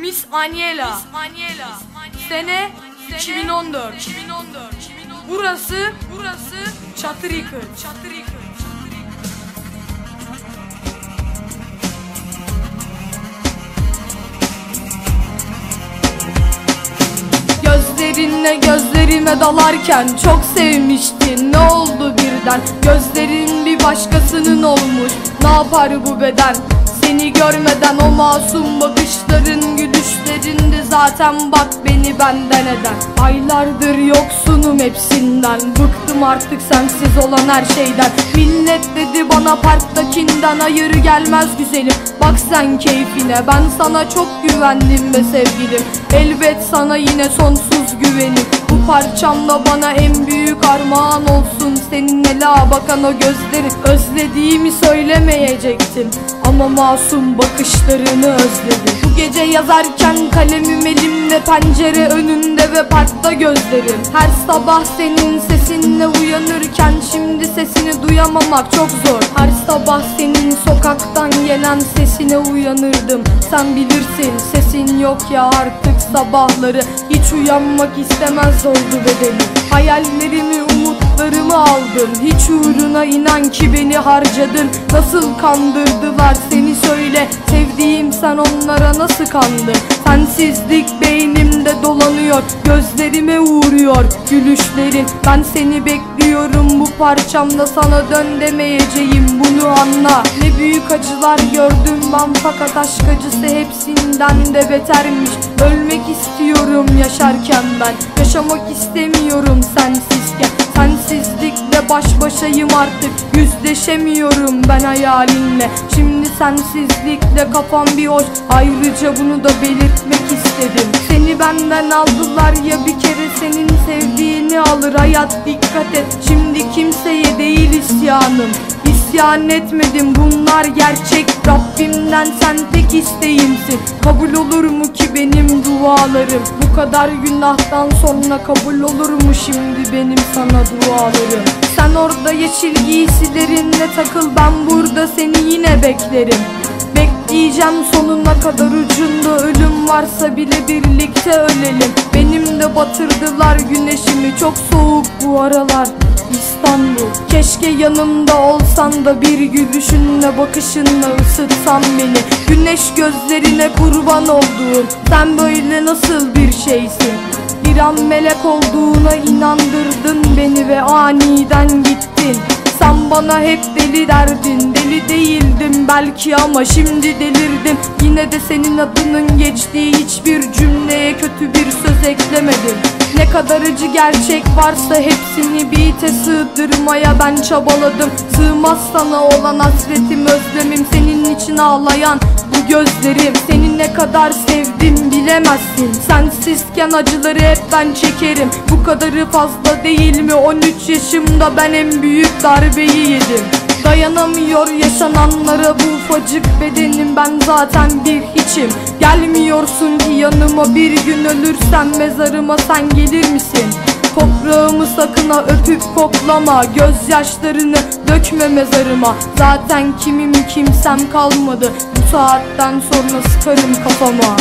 Miss Aniela. Sene 2014. Burası Çatırıkır. Gözlerinle gözlerime dalarken çok sevmiştin. Ne oldu birden? Gözlerin bir başkasının olmuş. Ne yapar bu beden? Seni görmeden o masum bakışların, gülüşlerinde zaten bak beni benden eden. Aylardır yoksunum hepsinden, bıktım artık sensiz olan her şeyden. Millet dedi bana parktakinden hayır gelmez güzelim. Bak sen keyfine, ben sana çok güvendim be sevgilim. Elbet sana yine sonsuz güvenim. Bu parçamda bana en büyük armağan olsun seninle la bakan o gözlerin. Özlediğimi söylemeyecektim ama masum bakışlarını özledim. Bu gece yazarken kalemim elimde, pencere önünde ve parkta gözlerim. Her sabah senin sesinle uyanırken şimdi sesini duyamamak çok zor. Her sabah senin sokaktan gelen sesine uyanırdım. Sen bilirsin sesin yok ya artık sabahları. Hiç uyanmak istemez oldu bedenim. Hayallerimi, umutlarımı aldın. Hiç uğruna inan ki beni harcadın. Nasıl kandırdılar seni söyle. Sevdiğim sen onlara nasıl kandın? Sensizlik beynimde dolanıyor, gözlerime uğruyor gülüşlerin. Ben seni bekliyorum bu parçamda, sana dön demeyeceğim, bunu anla. Ne büyük acılar gördüm ben fakat aşk acısı hepsinden de betermiş. Ölmek istiyorum yaşarken ben, yaşamak istemiyorum sensizken. Sensizlikle baş başayım artık, yüzleşemiyorum ben hayalinle. Şimdi sensizlikle kafam bir hoş, ayrıca bunu da belirtmek istedim. Seni benden aldılar ya, bir kere senin sevdiğini alır hayat, dikkat et. Şimdi kimseye değil isyanım, İsyan etmedim, bunlar gerçek. Rabbimden sen tek isteğimsin. Kabul olur mu ki benim dualarım? Bu kadar günahtan sonra kabul olur mu şimdi benim sana dualarım? Sen orada yeşil giysilerinle takıl, ben burada seni yine beklerim. Bekleyeceğim sonuna kadar, ucunda ölüm varsa bile birlikte ölelim. Benim de batırdılar güneşimi, çok soğuk bu aralar İstanbul. Keşke yanımda olsan da bir gülüşünle, bakışınla ısıtsan beni. Güneş gözlerine kurban olduğum, sen böyle nasıl bir şeysin? Bir an melek olduğuna inandırdın beni ve aniden gittin. Sen bana hep deli derdin, deli değildim belki ama şimdi delirdim. Yine de senin adının geçtiği hiçbir cümleye kötü bir söz eklemedim. Ne kadar acı gerçek varsa hepsini bite sığdırmaya ben çabaladım. Sığmaz sana olan hasretim, özlemim, senin için ağlayan bu gözlerim. Seni ne kadar sevdim bilemezsin, sensizken acıları hep ben çekerim. Bu kadarı fazla değil mi? 13 yaşımda ben en büyük darbeyi yedim. Dayanamıyor yaşananlara bu ufacık bedenim, ben zaten bir hiçim. Gelmiyorsun ki yanıma, bir gün ölürsem mezarıma sen gelir misin? Toprağımı sakın ha öpüp koklama, gözyaşlarını dökme mezarıma. Zaten kimim kimsem kalmadı, bu saatten sonra sıkarım kafama.